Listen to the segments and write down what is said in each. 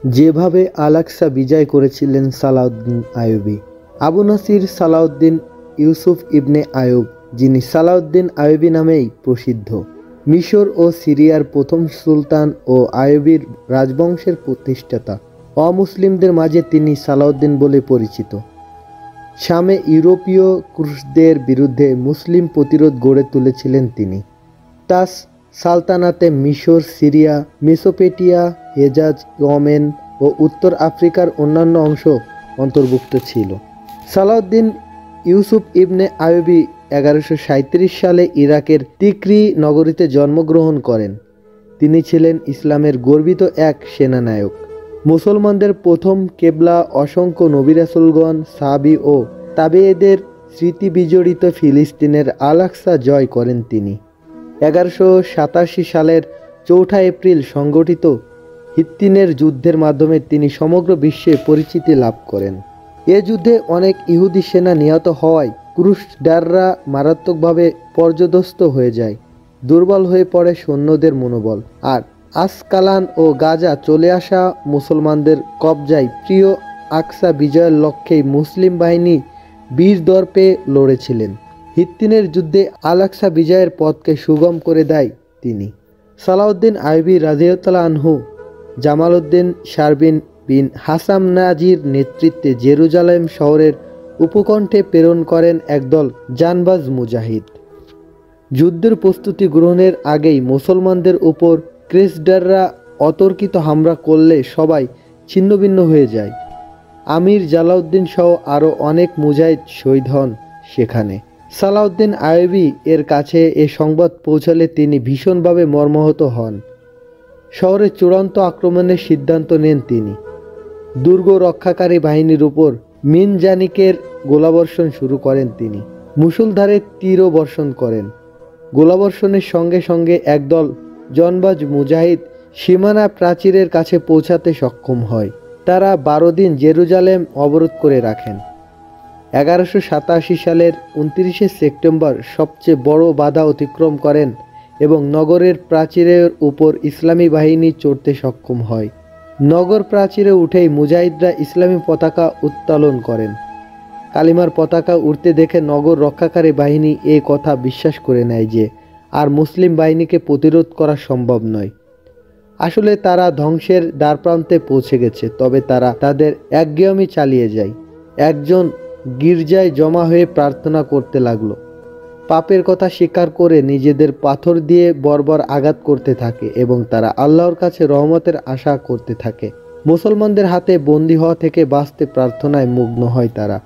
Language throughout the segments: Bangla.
যেভাবে আল-আকসা বিজয় করেছিলেন সালাউদ্দিন আইয়ুবী। আবু নাসির সালাউদ্দিন ইউসুফ ইবনে আইয়ুব, যিনি সালাউদ্দিন আইয়ুবী নামেই প্রসিদ্ধ, মিশর ও সিরিয়ার প্রথম সুলতান ও আইয়ুবীর রাজবংশের প্রতিষ্ঠাতা। অমুসলিমদের মাঝে তিনি সালাউদ্দিন বলে পরিচিত। শামে ইউরোপীয় ক্রুশদের বিরুদ্ধে মুসলিম প্রতিরোধ গড়ে তুলেছিলেন তিনি। তার সালতানাতে মিশর, সিরিয়া, মেসোপটেমিয়া, হেজাজ, ইয়েমেন ও উত্তর আফ্রিকার অন্যান্য অংশ অন্তর্ভুক্ত ছিল। সালাউদ্দিন ইউসুফ ইবনে আইয়ুবী 1137 সালে ইরাকের তিকরি নগরীতে জন্মগ্রহণ করেন। তিনি ছিলেন ইসলামের গর্বিত এক সেনানায়ক, মুসলমানদের প্রথম কেবলা, অসংখ্য নবী রাসূলগণ, সাহাবী ও তাবেঈদের স্মৃতি বিজড়িত ফিলিস্তিনের আল-আকসা জয় করেন তিনি। 1187 সালের 4 এপ্রিল সংগঠিত হিত্তিনের যুদ্ধের মাধ্যমে তিনি সমগ্র বিশ্বে পরিচিতি লাভ করেন। এ যুদ্ধে অনেক ইহুদি সেনা নিহত হওয়ায় ক্রুসেডাররা মারাত্মকভাবে পর্যদস্ত হয়ে যায়। দুর্বল হয়ে পড়ে সৈন্যদের মনোবল, আর আসকালান ও গাজা চলে আসা মুসলমানদের কবজায় প্রিয় আকসা বিজয়ের লক্ষ্যেই মুসলিম বাহিনী বীর দর্পে লড়েছিলেন। হিত্তিনের যুদ্ধে আল-আকসা বিজয়ের পথকে সুগম করে দেয় তিনি। সালাউদ্দিন আইয়ুবী রাদিয়াল্লাহু আনহু জামালউদ্দিন শারবিন বিন হাসাম নাজির নেতৃত্বে জেরুজালেম শহরের উপকণ্ঠে প্রেরণ করেন একদল জানবাজ মুজাহিদ। যুদ্ধের প্রস্তুতি গ্রহণের আগেই মুসলমানদের উপর ক্রুসেডাররা অতর্কিত হামলা করলে সবাই ছিন্নভিন্ন হয়ে যায়। আমির জালাউদ্দিন সহ আরও অনেক মুজাহিদ শহীদ হন সেখানে। সালাউদ্দিন আইয়ুবী এর কাছে এ সংবাদ পৌঁছালে তিনি ভীষণভাবে মর্মাহত হন। শহরে চূড়ান্ত আক্রমণের সিদ্ধান্ত নেন তিনি। দুর্গ রক্ষাকারী বাহিনীর উপর মিনজানিকের গোলাবর্ষণ শুরু করেন তিনি। মুষলধারে তীরও বর্ষণ করেন। গোলাবর্ষণের সঙ্গে সঙ্গে একদল জনবাজ মুজাহিদ সীমানা প্রাচীরের কাছে পৌঁছাতে সক্ষম হয়। তারা 12 দিন জেরুজালেম অবরোধ করে রাখেন। 1187 সালের 29 সেপ্টেম্বর সবচেয়ে বড় বাধা অতিক্রম করেন এবং নগরের প্রাচীরের উপর ইসলামী বাহিনী চড়তে সক্ষম হয়। নগর প্রাচীরে উঠেই মুজাহিদরা ইসলামী পতাকা উত্তোলন করেন। কালিমার পতাকা উড়তে দেখে নগর রক্ষাকারী বাহিনী এই কথা বিশ্বাস করে নেয় যে আর মুসলিম বাহিনীকে প্রতিরোধ করা সম্ভব নয়। আসলে তারা ধ্বংসের দ্বারপ্রান্তে পৌঁছে গেছে, তবে তারা তাদের একঘেয়েমি চালিয়ে যায়। একজন গির্জায় জমা হয়ে প্রার্থনা করতে লাগলো। পাপের কথা স্বীকার করে নিজেদের পাথর দিয়ে বর্বর আঘাত করতে থাকে এবং তারা আল্লাহর কাছে রহমতের আশা করতে থাকে। মুসলমানদের হাতে বন্দী হওয়া থেকে বাঁচতে প্রার্থনায় মগ্ন হয় তারা।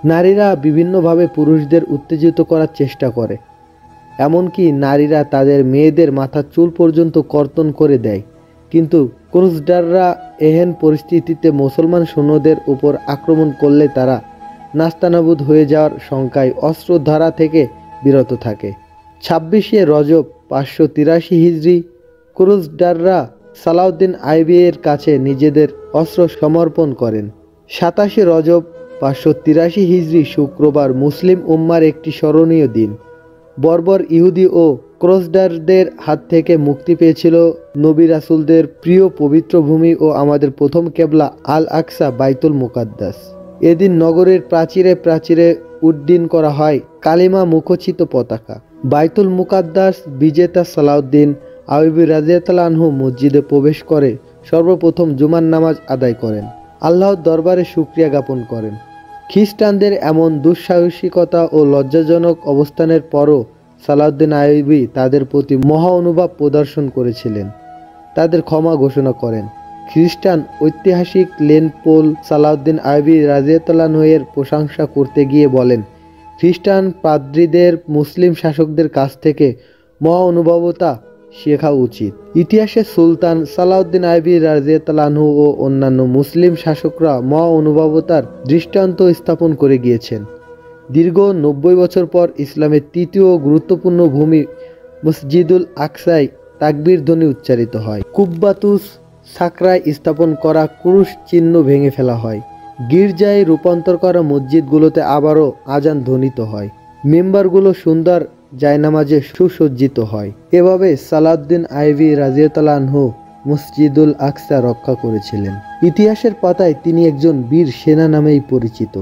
নারীরা বিভিন্নভাবে পুরুষদের উত্তেজিত করার চেষ্টা করে, এমনকি নারীরা তাদের মেয়েদের মাথার চুল পর্যন্ত কর্তন করে দেয়। কিন্তু ক্রুসেডাররা এহেন পরিস্থিতিতে মুসলমান সৈন্যদের উপর আক্রমণ করলে তারা নাস্তানাবুদ হয়ে যাওয়ার শঙ্কায় অস্ত্র ধারা থেকে বিরত থাকে। 26 রজব 583 হিজরি ক্রুসেডাররা সালাউদ্দিন আইয়ুবীর কাছে নিজেদের অস্ত্র সমর্পণ করেন। 27 রজব 583 হিজরি শুক্রবার মুসলিম উম্মার একটি স্মরণীয় দিন। বর্বর ইহুদি ও ক্রুসেডারদের হাত থেকে মুক্তি পেয়েছিল নবী রাসূলদের প্রিয় পবিত্র ভূমি ও আমাদের প্রথম কেবলা আল-আকসা বাইতুল মুকাদ্দাস। এদিন নগরের প্রাচীরে প্রাচীরে উড্ডীন করা হয় কালিমা মুখচিত পতাকা। বাইতুল মুকাদ্দাস বিজেতা সালাউদ্দিন আইয়ুবী রাদিয়াল্লাহু আনহু মসজিদে প্রবেশ করে সর্বপ্রথম জুমার নামাজ আদায় করেন। আল্লাহর দরবারে শুকরিয়া জ্ঞাপন করেন। খ্রিস্টানদের এমন দুঃসাহসিকতা ও লজ্জাজনক অবস্থানের পরও সালাউদ্দিন আইয়ুবী তাদের প্রতি মহা অনুভাব প্রদর্শন করেছিলেন। তাদের ক্ষমা ঘোষণা করেন। খ্রিস্টান ঐতিহাসিক লেন পোল সালাউদ্দিন আইয়ুবী রাদিয়াল্লাহু আনহু এর প্রশংসা করতে গিয়ে বলেন, খ্রিস্টান পাদ্রীদের মুসলিম শাসকদের কাছ থেকে মহা অনুভবতা শেখা উচিত। ইতিহাসে সুলতান সালাউদ্দিন আইয়ুবী রাদিয়াল্লাহু আনহু ও অন্যান্য মুসলিম শাসকরা মহা অনুভবতার দৃষ্টান্ত স্থাপন করে গিয়েছেন। দীর্ঘ 90 বছর পর ইসলামের তৃতীয় গুরুত্বপূর্ণ ভূমি মসজিদুল আকসায় তাকবীর ধ্বনি উচ্চারিত হয়। কুব্বাতুস সাকরায় স্থাপন করা ক্রুশ চিহ্ন ভেঙে ফেলা হয়। গির্জায় রূপান্তর করা মসজিদগুলোতে আবারও আজান ধ্বনিত হয়। মেম্বারগুলো সুন্দর জায়নামাজে সুসজ্জিত হয়। এভাবে সালাউদ্দিন আইয়ুবী রাদিয়াল্লাহু আনহু মসজিদুল আকসা রক্ষা করেছিলেন। ইতিহাসের পাতায় তিনি একজন বীর সেনা নামেই পরিচিত।